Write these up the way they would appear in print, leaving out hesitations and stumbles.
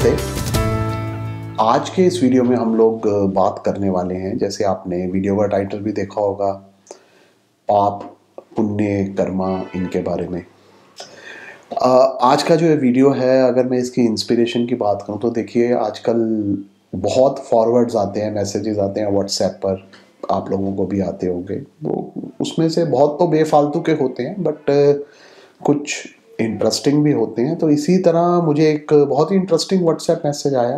नमस्ते। आज के इस वीडियो में हम लोग बात करने वाले हैं, जैसे आपने वीडियो का टाइटल भी देखा होगा, पाप, पुण्य, कर्मा, इनके बारे में। आज का जो ये वीडियो है, अगर मैं इसकी इंस्पिरेशन की बात करूं तो देखिए, आजकल बहुत फॉरवर्ड्स आते हैं, मैसेजेस आते हैं व्हाट्सएप पर, आप लोगों को भी आते होंगे। वो उसमें से बहुत तो बेफालतू के होते हैं, बट कुछ इंटरेस्टिंग भी होते हैं। तो इसी तरह मुझे एक बहुत ही इंटरेस्टिंग व्हाट्सएप मैसेज आया।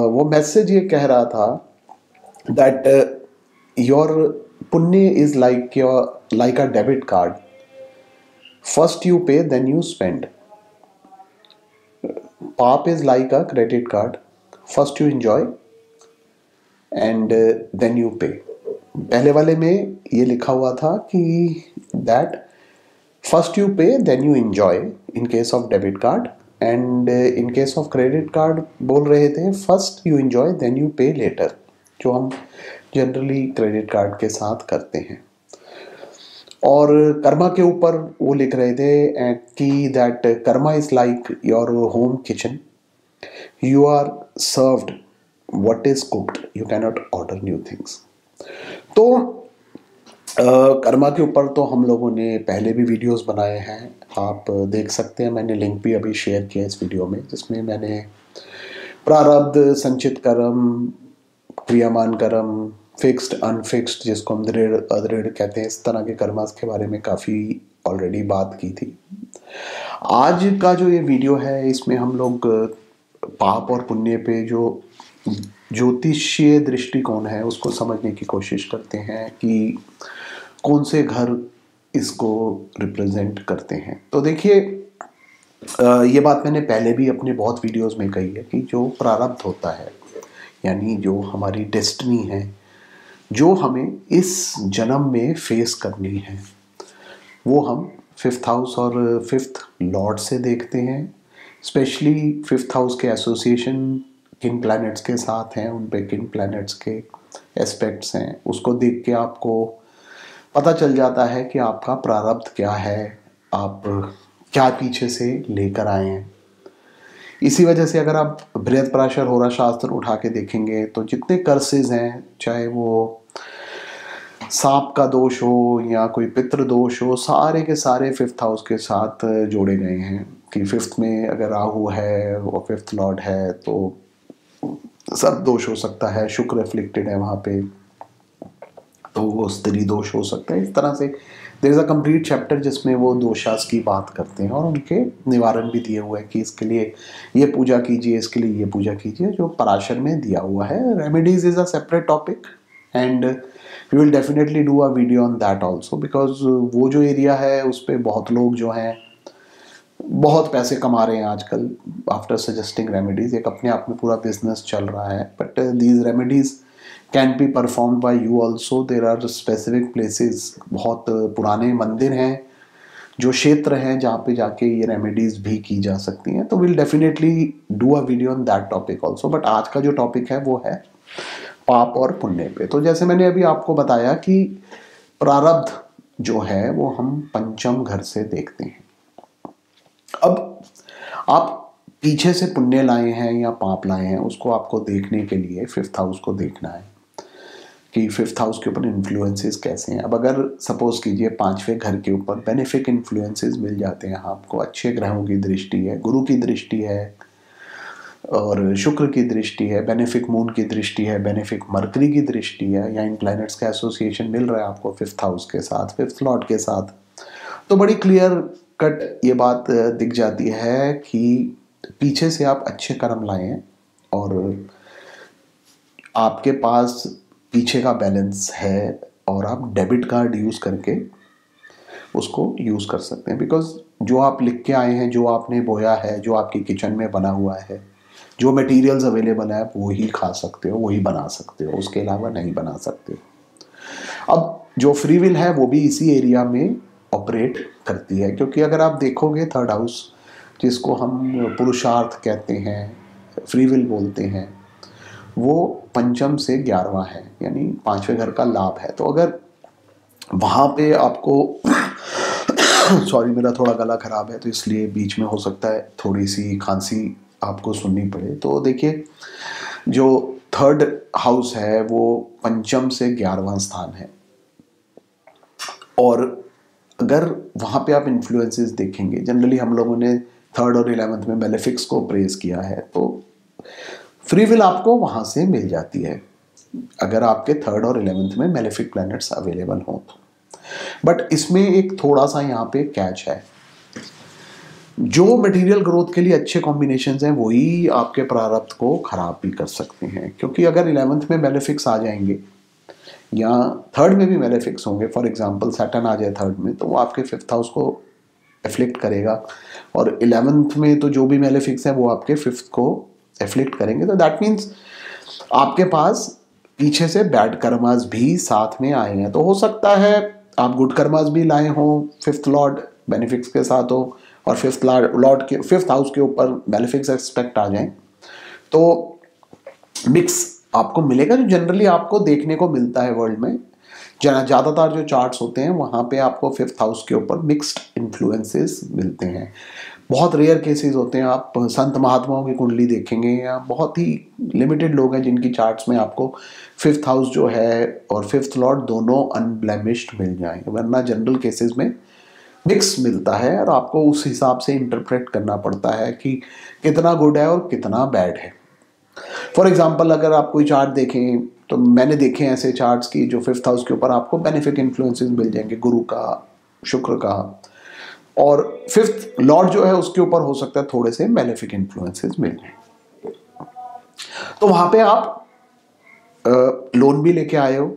वो मैसेज ये कह रहा था दैट योर पुण्य is like a debit card, first you pay then you spend. पाप is like a credit card, first you enjoy and then you pay. पहले वाले में ये लिखा हुआ था कि that first you pay then you enjoy in case of debit card, and in case of credit card बोल रहे थे first you enjoy then you pay later, जो हम जनरली क्रेडिट कार्ड के साथ करते हैं। और कर्मा के ऊपर वो लिख रहे थे कि that karma is like your home kitchen, you are served what is cooked, you can not order new things. तो कर्मा के ऊपर तो हम लोगों ने पहले भी वीडियोस बनाए हैं, आप देख सकते हैं। मैंने लिंक भी अभी शेयर किया इस वीडियो में, जिसमें मैंने प्रारब्ध, संचित कर्म, क्रियामान कर्म, फिक्स्ड, अनफिक्स्ड, जिसको हम दृढ़ अदृढ़ कहते हैं, इस तरह के कर्मास के बारे में काफ़ी ऑलरेडी बात की थी। आज का जो ये वीडियो है, इसमें हम लोग पाप और पुण्य पे जो ज्योतिषीय दृष्टिकोण है उसको समझने की कोशिश करते हैं कि कौन से घर इसको रिप्रेजेंट करते हैं। तो देखिए, ये बात मैंने पहले भी अपने बहुत वीडियोस में कही है कि जो प्रारब्ध होता है, यानी जो हमारी डेस्टिनी है, जो हमें इस जन्म में फेस करनी है, वो हम फिफ्थ हाउस और फिफ्थ लॉर्ड से देखते हैं। स्पेशली फिफ्थ हाउस के एसोसिएशन किन प्लैनेट्स के साथ हैं, उन पे किन प्लैनेट्स के एस्पेक्ट्स हैं, उसको देख के आपको पता चल जाता है कि आपका प्रारब्ध क्या है, आप क्या पीछे से लेकर आए हैं। इसी वजह से अगर आप बृहत्पराशर होरा शास्त्र उठा के देखेंगे तो जितने कर्सेज हैं, चाहे वो सांप का दोष हो या कोई पितृ दोष हो, सारे के सारे फिफ्थ हाउस के साथ जोड़े गए हैं। कि फिफ्थ में अगर राहु है और फिफ्थ लॉर्ड है तो सब दोष हो सकता है। शुक्र एफ्लिक्टेड है वहाँ पे तो वो स्त्री दोष हो सकता है। इस तरह से there is a complete chapter जिसमें वो दोषास की बात करते हैं और उनके निवारण भी दिए हुए हैं कि इसके लिए ये पूजा कीजिए, इसके लिए ये पूजा कीजिए, जो पराशर में दिया हुआ है। Remedies is a separate topic and we will definitely do a video on that also, because वो जो एरिया है उस पर बहुत लोग जो हैं बहुत पैसे कमा रहे हैं आजकल आफ्टर सजेस्टिंग रेमेडीज। एक अपने आप में पूरा बिजनेस चल रहा है। But these remedies can be perform by you also. There are specific places, बहुत पुराने मंदिर हैं, जो क्षेत्र हैं जहाँ पे जाके ये रेमेडीज भी की जा सकती हैं। तो will definitely do a video on that topic also. But आज का जो टॉपिक है वो है पाप और पुण्य पे। तो जैसे मैंने अभी आपको बताया कि प्रारब्ध जो है वो हम पंचम घर से देखते हैं। अब आप पीछे से पुण्य लाए हैं या पाप लाए हैं, उसको आपको देखने के लिए फिफ्थ हाउस को देखना है कि फिफ्थ हाउस के ऊपर इन्फ्लुएंसेस कैसे हैं। अब अगर सपोज कीजिए पांचवें घर के ऊपर बेनिफिक इन्फ्लुएंसेस मिल जाते हैं आपको, अच्छे ग्रहों की दृष्टि है, गुरु की दृष्टि है और शुक्र की दृष्टि है, बेनिफिक मून की दृष्टि है, बेनिफिक मरकरी की दृष्टि है, या इन प्लैनेट्स का एसोसिएशन मिल रहा है आपको फिफ्थ हाउस के साथ, फिफ्थ लॉर्ड के साथ, तो बड़ी क्लियर कट ये बात दिख जाती है कि पीछे से आप अच्छे कर्म लाए हैं और आपके पास पीछे का बैलेंस है और आप डेबिट कार्ड यूज़ करके उसको यूज़ कर सकते हैं। बिकॉज जो आप लिख के आए हैं, जो आपने बोया है, जो आपकी किचन में बना हुआ है, जो मटेरियल्स अवेलेबल है, आप वही खा सकते हो, वही बना सकते हो, उसके अलावा नहीं बना सकते। अब जो फ्री विल है वो भी इसी एरिया में ऑपरेट करती है, क्योंकि अगर आप देखोगे थर्ड हाउस, जिसको हम पुरुषार्थ कहते हैं, फ्री विल बोलते हैं, वो पंचम से 11वां है, यानी पांचवें घर का लाभ है। तो अगर वहाँ पे आपको सॉरी, मेरा थोड़ा गला खराब है तो इसलिए बीच में हो सकता है थोड़ी सी खांसी आपको सुननी पड़े। तो देखिए, जो थर्ड हाउस है वो पंचम से 11वां स्थान है, और अगर वहाँ पे आप इन्फ्लुएंसेस देखेंगे, जनरली हम लोगों ने थर्ड और 11th में मेलेफिक्स को प्रेज किया है, तो फ्री विल आपको वहाँ से मिल जाती है अगर आपके थर्ड और 11th में मेलेफिक प्लैनेट्स अवेलेबल हों तो। बट इसमें एक थोड़ा सा यहाँ पे कैच है, जो मटेरियल ग्रोथ के लिए अच्छे कॉम्बिनेशंस हैं वही आपके प्रारब्ध को खराब भी कर सकते हैं, क्योंकि अगर 11th में मेलेफिक्स आ जाएंगे या थर्ड में भी मेलेफिक्स होंगे, फॉर एग्जांपल सैटर्न आ जाए थर्ड में, तो वो आपके 5th हाउस को एफ्लिक्ट करेगा, और 11th में तो जो भी मेलेफिक्स है वो आपके 5th को एफ्लिक्ट करेंगे। तो दैट मीन्स आपके पास पीछे से बैड कर्मास भी साथ में आए हैं। तो हो सकता है आप गुड कर्मास भी लाए हों, 5th लॉर्ड बेनिफिक्स के साथ हो, और 5th लॉर्ड के 5th हाउस के ऊपर मेलेफिक्स एक्सपेक्ट आ जाएं, तो मिक्स आपको मिलेगा, जो जनरली आपको देखने को मिलता है वर्ल्ड में। ज़्यादातर जो चार्ट्स होते हैं वहाँ पे आपको 5th हाउस के ऊपर मिक्स्ड इन्फ्लुएंसेस मिलते हैं। बहुत रेयर केसेस होते हैं, आप संत महात्माओं की कुंडली देखेंगे या बहुत ही लिमिटेड लोग हैं जिनकी चार्ट्स में आपको 5th हाउस जो है और 5th लॉर्ड दोनों अनब्लेमिश्ड मिल जाएंगे, वरना जनरल केसेस में मिक्स मिलता है, और आपको उस हिसाब से इंटरप्रेट करना पड़ता है कि कितना गुड है और कितना बैड है। फॉर एग्जाम्पल, अगर आप कोई चार्ट देखें, तो मैंने देखे ऐसे चार्ट्स की जो 5th हाउस के ऊपर आपको बेनिफिक इन्फ्लुएंसेस मिल जाएंगे, गुरु का, शुक्र का, और 5th लॉर्ड जो है उसके ऊपर हो सकता है थोड़े से मेलेफिक इन्फ्लुएंसेस मिल जाए। तो वहां पे आप लोन भी लेके आए हो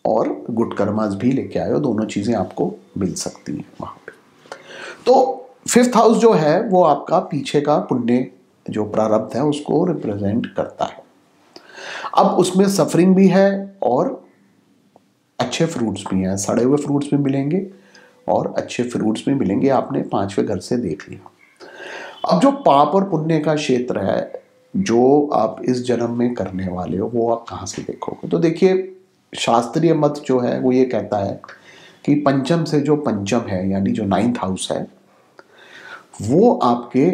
और गुड कर्मास भी लेके आए हो, दोनों चीजें आपको मिल सकती हैं वहां पे। तो 5th हाउस जो है वो आपका पीछे का पुण्य जो प्रारब्ध है उसको रिप्रेजेंट करता है। अब उसमें सफरिंग भी है और अच्छे फ्रूट्स भी हैं, सड़े हुए फ्रूट्स भी मिलेंगे और अच्छे फ्रूट्स भी मिलेंगे, आपने 5वें घर से देख लिया। अब जो पाप और पुण्य का क्षेत्र है जो आप इस जन्म में करने वाले हो, वो आप कहाँ से देखोगे? तो देखिए, शास्त्रीय मत जो है वो ये कहता है कि पंचम से जो पंचम है, यानी जो 9th हाउस है, वो आपके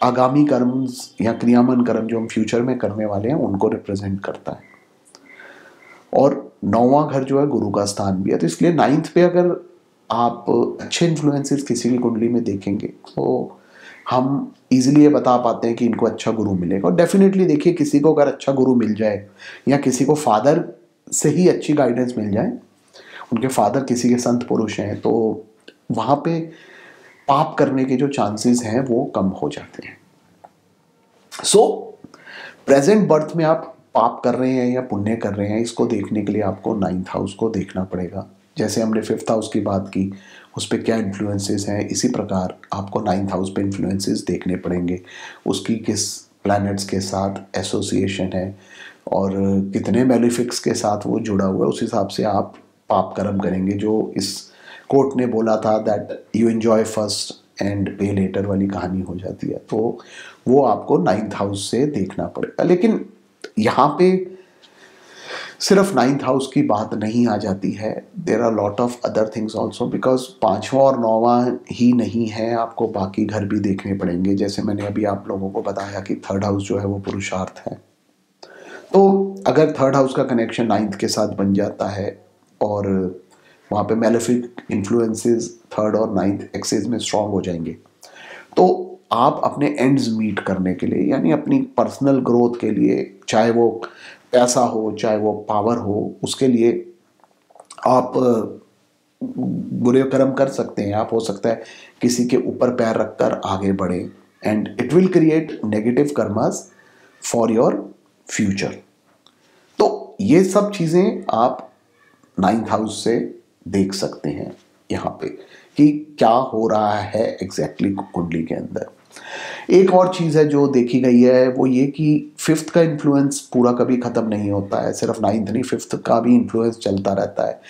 आगामी कर्म या क्रियामान कर्म जो हम फ्यूचर में करने वाले हैं उनको रिप्रेजेंट करता है, और 9वां घर जो है गुरु का स्थान भी है। तो इसलिए 9th पे अगर आप अच्छे इन्फ्लुएंसेस किसी की कुंडली में देखेंगे तो हम इजीली ये बता पाते हैं कि इनको अच्छा गुरु मिलेगा। और डेफिनेटली देखिए, किसी को अगर अच्छा गुरु मिल जाए या किसी को फादर से ही अच्छी गाइडेंस मिल जाए, उनके फादर किसी के संत पुरुष हैं, तो वहाँ पे पाप करने के जो चांसेस हैं वो कम हो जाते हैं। सो प्रेजेंट बर्थ में आप पाप कर रहे हैं या पुण्य कर रहे हैं, इसको देखने के लिए आपको 9th हाउस को देखना पड़ेगा। जैसे हमने 5th हाउस की बात की, उस पर क्या इन्फ्लुएंसेस हैं, इसी प्रकार आपको 9th हाउस पे इन्फ्लुएंसेस देखने पड़ेंगे, उसकी किस प्लैनेट्स के साथ एसोसिएशन है और कितने मेलेफिक्स के साथ वो जुड़ा हुआ है, उस हिसाब से आप पाप कर्म करेंगे। जो इस कोर्ट ने बोला था that you enjoy first and पे लेटर वाली कहानी हो जाती है, तो वो आपको 9th हाउस से देखना पड़ेगा। लेकिन यहाँ पे सिर्फ 9th हाउस की बात नहीं आ जाती है, there are lot of other things also, because 5वां और 9वां ही नहीं है, आपको बाकी घर भी देखने पड़ेंगे। जैसे मैंने अभी आप लोगों को बताया कि 3rd हाउस जो है वो पुरुषार्थ है, तो अगर 3rd हाउस का कनेक्शन 9th के साथ बन जाता है और वहाँ पे मेलेफिक इन्फ्लुएंसेस 3rd और 9th एक्सेस में स्ट्रांग हो जाएंगे, तो आप अपने एंड्स मीट करने के लिए, यानी अपनी पर्सनल ग्रोथ के लिए, चाहे वो पैसा हो चाहे वो पावर हो, उसके लिए आप बुरे कर्म कर सकते हैं। आप हो सकता है किसी के ऊपर पैर रखकर आगे बढ़े, and it will create negative karmas for your future. तो ये सब चीज़ें आप 9th हाउस से देख सकते हैं यहाँ पे कि क्या हो रहा है एग्जैक्टली कुंडली के अंदर। एक और चीज़ है जो देखी गई है वो ये कि 5th का इन्फ्लुएंस पूरा कभी ख़त्म नहीं होता है, सिर्फ 9th नहीं 5th का भी इन्फ्लुएंस चलता रहता है।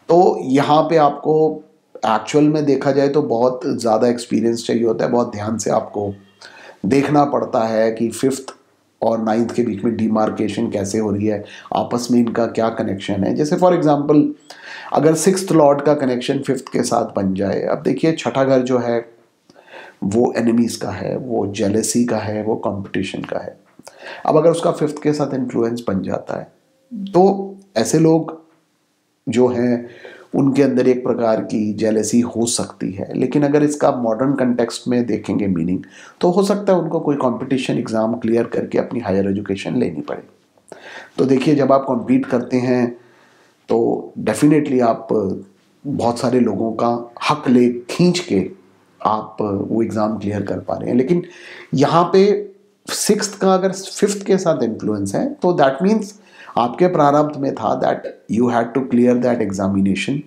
तो यहाँ पे आपको एक्चुअल में देखा जाए तो बहुत ज़्यादा एक्सपीरियंस चाहिए होता है, बहुत ध्यान से आपको देखना पड़ता है कि 5th और 9th के बीच में डिमार्केशन कैसे हो रही है, आपस में इनका क्या कनेक्शन है। जैसे फॉर एग्जांपल, अगर 6th लॉर्ड का कनेक्शन 5th के साथ बन जाए, अब देखिए 6ठा घर जो है वो एनिमीज का है, वो जेलेसी का है, वो कंपटीशन का है। अब अगर उसका फिफ्थ के साथ इन्फ्लुएंस बन जाता है तो ऐसे लोग जो हैं उनके अंदर एक प्रकार की जेलेसी हो सकती है। लेकिन अगर इसका मॉडर्न कंटेक्स्ट में देखेंगे मीनिंग, तो हो सकता है उनको कोई कंपटीशन एग्ज़ाम क्लियर करके अपनी हायर एजुकेशन लेनी पड़े। तो देखिए, जब आप कॉम्पीट करते हैं तो डेफिनेटली आप बहुत सारे लोगों का हक ले खींच के आप वो एग्ज़ाम क्लियर कर पा रहे हैं। लेकिन यहाँ पे सिक्स्थ का अगर फिफ्थ के साथ इन्फ्लुएंस है तो दैट मीन्स आपके प्रारब्ध में था that you had to clear that examination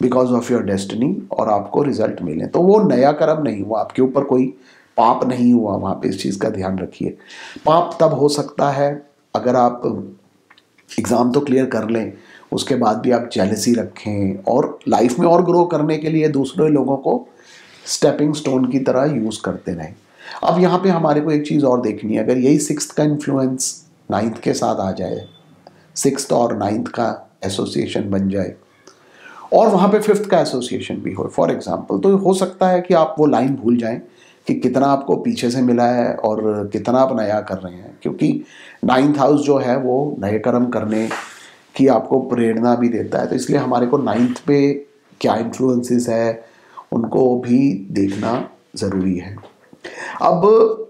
because of your destiny, और आपको रिजल्ट मिले। तो वो नया कर्म नहीं हुआ, आपके ऊपर कोई पाप नहीं हुआ। वहाँ पे इस चीज़ का ध्यान रखिए। पाप तब हो सकता है अगर आप एग्ज़ाम तो क्लियर कर लें, उसके बाद भी आप जेलसी रखें और लाइफ में और ग्रो करने के लिए दूसरे लोगों को स्टेपिंग स्टोन की तरह यूज़ करते रहें। अब यहाँ पे हमारे को एक चीज़ और देखनी है। अगर यही सिक्स्थ का इन्फ्लुएंस नाइन्थ के साथ आ जाए, सिक्स्थ और नाइन्थ का एसोसिएशन बन जाए और वहाँ पे फिफ्थ का एसोसिएशन भी हो फॉर एग्जांपल, तो हो सकता है कि आप वो लाइन भूल जाएं कि कितना आपको पीछे से मिला है और कितना आप नया कर रहे हैं। क्योंकि नाइन्थ हाउस जो है वो नए कर्म करने की आपको प्रेरणा भी देता है। तो इसलिए हमारे को नाइन्थ पे क्या इन्फ्लुएंसेस है उनको भी देखना ज़रूरी है। अब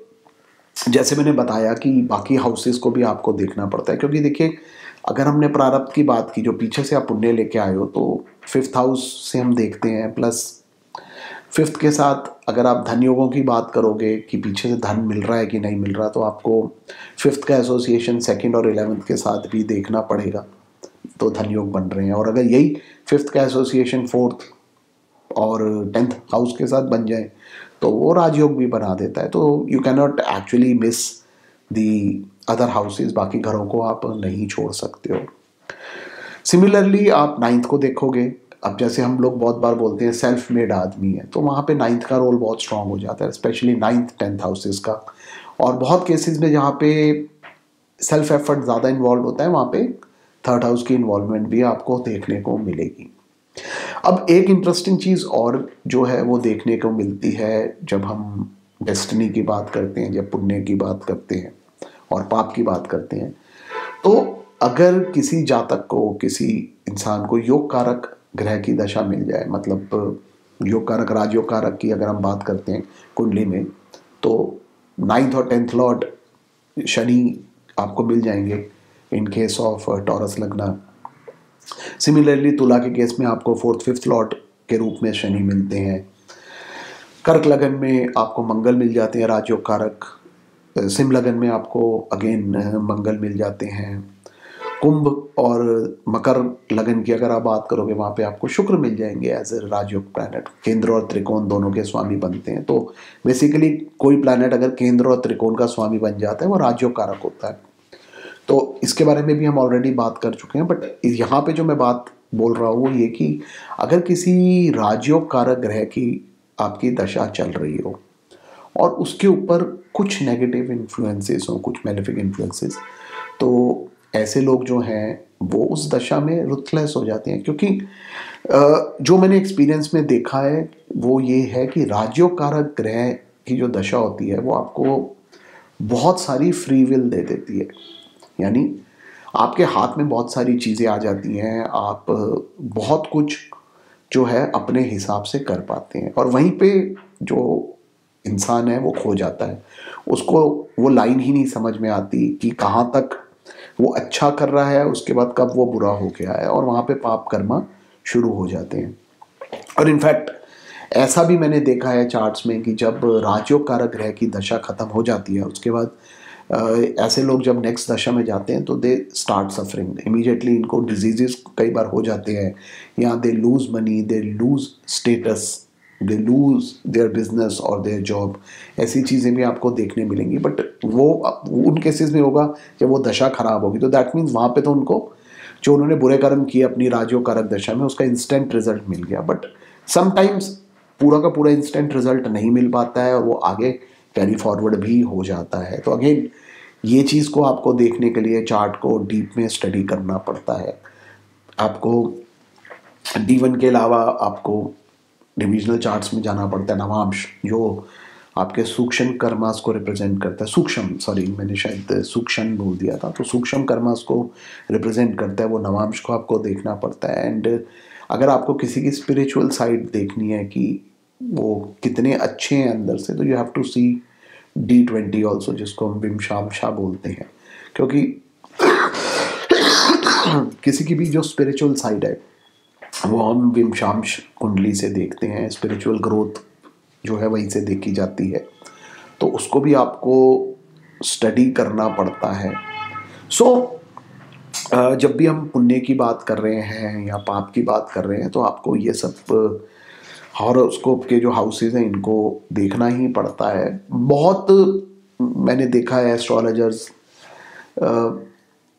जैसे मैंने बताया कि बाकी हाउसेस को भी आपको देखना पड़ता है, क्योंकि देखिए अगर हमने प्रारब्ध की बात की, जो पीछे से आप पुण्य लेके आए हो, तो फिफ्थ हाउस से हम देखते हैं, प्लस फिफ्थ के साथ अगर आप धन योगों की बात करोगे कि पीछे से धन मिल रहा है कि नहीं मिल रहा, तो आपको फिफ्थ का एसोसिएशन सेकंड और 11th के साथ भी देखना पड़ेगा। तो धन योग बन रहे हैं, और अगर यही फिफ्थ का एसोसिएशन फोर्थ और 10th हाउस के साथ बन जाए तो वो राजयोग भी बना देता है। तो you can not actually miss the other houses, बाकी घरों को आप नहीं छोड़ सकते हो। सिमिलरली आप नाइन्थ को देखोगे। अब जैसे हम लोग बहुत बार बोलते हैं सेल्फ मेड आदमी है, तो वहाँ पे नाइन्थ का रोल बहुत स्ट्रांग हो जाता है, स्पेशली नाइन्थ 10th हाउसेस का। और बहुत केसेस में जहाँ पे सेल्फ एफर्ट ज़्यादा इन्वॉल्व होता है, वहाँ पे थर्ड हाउस की इन्वॉल्वमेंट भी आपको देखने को मिलेगी। अब एक इंटरेस्टिंग चीज़ और जो है वो देखने को मिलती है जब हम डेस्टिनी की बात करते हैं, जब पुण्य की बात करते हैं और पाप की बात करते हैं, तो अगर किसी जातक को, किसी इंसान को योग कारक ग्रह की दशा मिल जाए, मतलब योग कारक राजयोग कारक की अगर हम बात करते हैं कुंडली में, तो नाइन्थ और 10th लॉर्ड शनि आपको मिल जाएंगे इन केस ऑफ टॉरस लग्न। सिमिलरली तुला के केस में आपको फोर्थ फिफ्थ लॉर्ड के रूप में शनि मिलते हैं। कर्क लगन में आपको मंगल मिल जाते हैं राजयोग कारक। सिंह लगन में आपको अगेन मंगल मिल जाते हैं। कुंभ और मकर लगन की अगर आप बात करोगे, वहाँ पे आपको शुक्र मिल जाएंगे एज ए राजयोग प्लैनेट। केंद्र और त्रिकोण दोनों के स्वामी बनते हैं। तो बेसिकली कोई प्लैनेट अगर केंद्र और त्रिकोण का स्वामी बन जाता है वो राजयोग कारक होता है। तो इसके बारे में भी हम ऑलरेडी बात कर चुके हैं, बट यहाँ पे जो मैं बात बोल रहा हूँ वो ये कि अगर किसी राजयोग कारक ग्रह की आपकी दशा चल रही हो और उसके ऊपर कुछ नेगेटिव इन्फ्लुएंसेस हो, कुछ मैलेफिक इन्फ्लुएंसेस, तो ऐसे लोग जो हैं वो उस दशा में रुथलेस हो जाते हैं। क्योंकि जो मैंने एक्सपीरियंस में देखा है वो ये है कि राजयोग कारक ग्रह की जो दशा होती है वो आपको बहुत सारी फ्री विल दे देती है। यानी आपके हाथ में बहुत सारी चीज़ें आ जाती हैं, आप बहुत कुछ जो है अपने हिसाब से कर पाते हैं, और वहीं पे जो इंसान है वो खो जाता है। उसको वो लाइन ही नहीं समझ में आती कि कहाँ तक वो अच्छा कर रहा है, उसके बाद कब वो बुरा हो गया है, और वहाँ पे पाप कर्मा शुरू हो जाते हैं। और इनफैक्ट ऐसा भी मैंने देखा है चार्ट्स में कि जब राजयोग कारक ग्रह की दशा खत्म हो जाती है, उसके बाद ऐसे लोग जब नेक्स्ट दशा में जाते हैं तो दे स्टार्ट सफरिंग इमीडिएटली। इनको डिजीजेस कई बार हो जाते हैं, या they lose money, they lose status, they lose their business और देयर जॉब। ऐसी चीज़ें भी आपको देखने मिलेंगी। बट वो उन केसेस में होगा जब वो दशा खराब होगी, तो दैट मीन्स वहाँ पे तो उनको जो उन्होंने बुरे कर्म किए अपनी राजयोग कारक दशा में उसका इंस्टेंट रिजल्ट मिल गया। बट समटाइम्स पूरा का पूरा इंस्टेंट रिजल्ट नहीं मिल पाता है और वो आगे कैरी फॉरवर्ड भी हो जाता है। तो अगेन ये चीज़ को आपको देखने के लिए चार्ट को डीप में स्टडी करना पड़ता है। आपको D1 के अलावा आपको डिविजनल चार्ट्स में जाना पड़ता है। नवांश जो आपके सूक्ष्म कर्मास को रिप्रेजेंट करता है। सूक्ष्म, सॉरी मैंने शायद सूक्ष्म बोल दिया था, तो सूक्ष्म कर्मास को रिप्रेजेंट करता है, वो नवांश को आपको देखना पड़ता है। एंड अगर आपको किसी की स्पिरिचुअल साइड देखनी है कि वो कितने अच्छे हैं अंदर से, तो you have to see D20 also, जिसको हम विमशामशा बोलते हैं। क्योंकि किसी की भी जो स्पिरिचुअल साइड है वो हम विमशांश कुंडली से देखते हैं। स्पिरिचुअल ग्रोथ जो है वहीं से देखी जाती है, तो उसको भी आपको स्टडी करना पड़ता है। जब भी हम पुण्य की बात कर रहे हैं या पाप की बात कर रहे हैं, तो आपको ये सब हॉरोस्कोप के जो हाउसेज हैं इनको देखना ही पड़ता है। बहुत मैंने देखा है एस्ट्रोलॉजर्स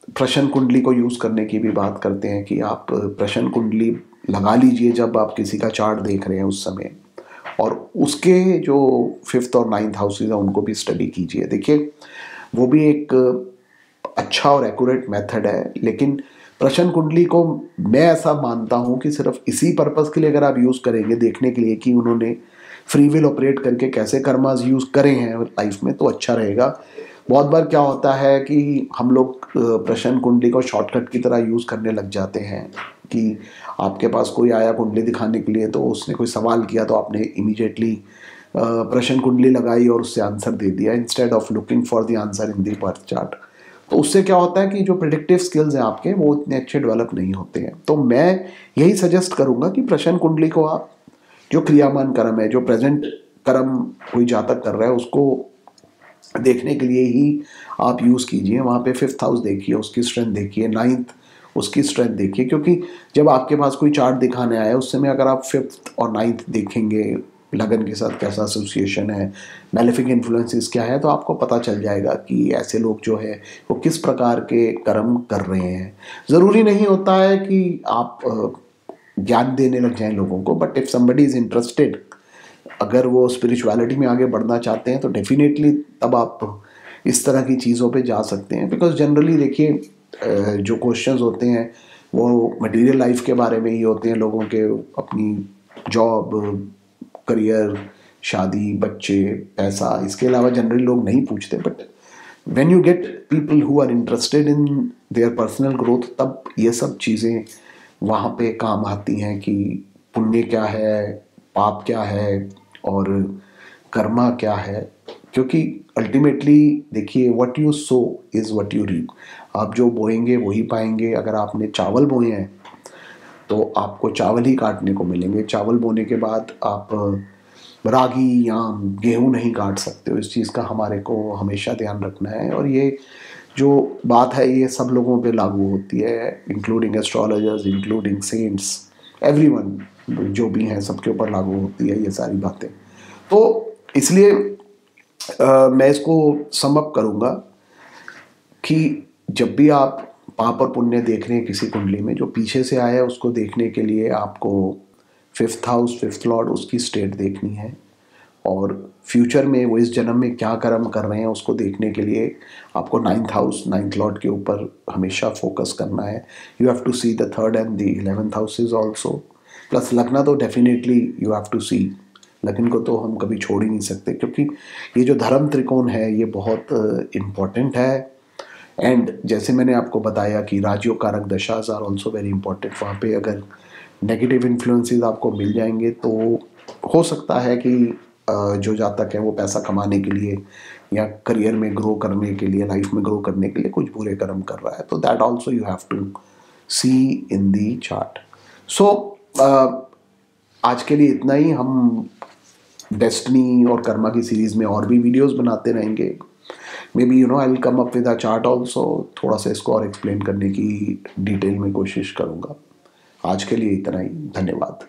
प्रश्न कुंडली को यूज़ करने की भी बात करते हैं कि आप प्रश्न कुंडली लगा लीजिए जब आप किसी का चार्ट देख रहे हैं उस समय, और उसके जो 5th और 9th हाउसेज हैं उनको भी स्टडी कीजिए। देखिए वो भी एक अच्छा और एक्यूरेट मेथड है, लेकिन प्रश्न कुंडली को मैं ऐसा मानता हूँ कि सिर्फ इसी पर्पज़ के लिए अगर आप यूज़ करेंगे देखने के लिए कि उन्होंने फ्री विल ऑपरेट करके कैसे कर्मास यूज़ करे हैं लाइफ में, तो अच्छा रहेगा। बहुत बार क्या होता है कि हम लोग प्रश्न कुंडली को शॉर्टकट की तरह यूज़ करने लग जाते हैं कि आपके पास कोई आया कुंडली दिखाने के लिए, तो उसने कोई सवाल किया तो आपने इमीडिएटली प्रश्न कुंडली लगाई और उससे आंसर दे दिया, instead of looking for the answer in the birth chart. तो उससे क्या होता है कि जो प्रेडिक्टिव स्किल्स हैं आपके वो इतने अच्छे डेवलप नहीं होते हैं। तो मैं यही सजेस्ट करूँगा कि प्रश्न कुंडली को आप, जो क्रियामान कर्म है, जो प्रेजेंट कर्म कोई जातक कर रहा है, उसको देखने के लिए ही आप यूज़ कीजिए। वहाँ पे 5th हाउस देखिए, उसकी स्ट्रेंथ देखिए, 9th उसकी स्ट्रेंथ देखिए। क्योंकि जब आपके पास कोई चार्ट दिखाने आया उस समय अगर आप 5th और 9th देखेंगे, लगन के साथ कैसा एसोसिएशन है, मैलेफिक इन्फ्लुएंसेस क्या है, तो आपको पता चल जाएगा कि ऐसे लोग जो है वो किस प्रकार के कर्म कर रहे हैं। ज़रूरी नहीं होता है कि आप ज्ञान देने लग जाएं लोगों को, but if somebody is interested, अगर वो स्पिरिचुअलिटी में आगे बढ़ना चाहते हैं, तो डेफिनेटली तब आप इस तरह की चीज़ों पे जा सकते हैं। बिकॉज जनरली देखिए जो क्वेश्चंस होते हैं वो मटेरियल लाइफ के बारे में ही होते हैं, लोगों के अपनी जॉब, करियर, शादी, बच्चे, पैसा, इसके अलावा जनरली लोग नहीं पूछते। But when you get people who are interested in their personal growth, तब ये सब चीज़ें वहाँ पे काम आती हैं कि पुण्य क्या है, पाप क्या है और कर्मा क्या है। क्योंकि अल्टीमेटली देखिए what you sow is what you reap. आप जो बोएंगे वही पाएंगे। अगर आपने चावल बोए हैं तो आपको चावल ही काटने को मिलेंगे। चावल बोने के बाद आप रागी या गेहूं नहीं काट सकते हो। इस चीज़ का हमारे को हमेशा ध्यान रखना है। और ये जो बात है ये सब लोगों पे लागू होती है, including astrologers, including saints, everyone जो भी हैं सबके ऊपर लागू होती है ये सारी बातें। तो इसलिए मैं इसको समअप करूँगा कि जब भी आप पाप और पुण्य देख रहे हैं किसी कुंडली में, जो पीछे से आया है उसको देखने के लिए आपको 5th हाउस, 5th लॉर्ड, उसकी स्टेट देखनी है। और फ्यूचर में वो इस जन्म में क्या कर्म कर रहे हैं उसको देखने के लिए आपको 9th हाउस, 9th लॉर्ड के ऊपर हमेशा फोकस करना है। You have to see the 3rd and the 11th houses also. Plus लग्न तो definitely you have to see. लग्न को तो हम कभी छोड़ ही नहीं सकते, क्योंकि ये जो धर्म त्रिकोण है ये बहुत इम्पॉर्टेंट है। एंड जैसे मैंने आपको बताया कि राजयोग कारक दशाज आर ऑल्सो वेरी इंपॉर्टेंट। वहाँ पे अगर नेगेटिव इन्फ्लुएंसेस आपको मिल जाएंगे तो हो सकता है कि जो जातक है वो पैसा कमाने के लिए या करियर में ग्रो करने के लिए, लाइफ में ग्रो करने के लिए कुछ बुरे कर्म कर रहा है। तो that also you have to see in the chart. So आज के लिए इतना ही। हम डेस्टिनी और कर्मा की सीरीज़ में और भी वीडियोस बनाते रहेंगे। Maybe I will come up with a chart also. थोड़ा सा इसको और एक्सप्लेन करने की डिटेल में कोशिश करूँगा। आज के लिए इतना ही। धन्यवाद।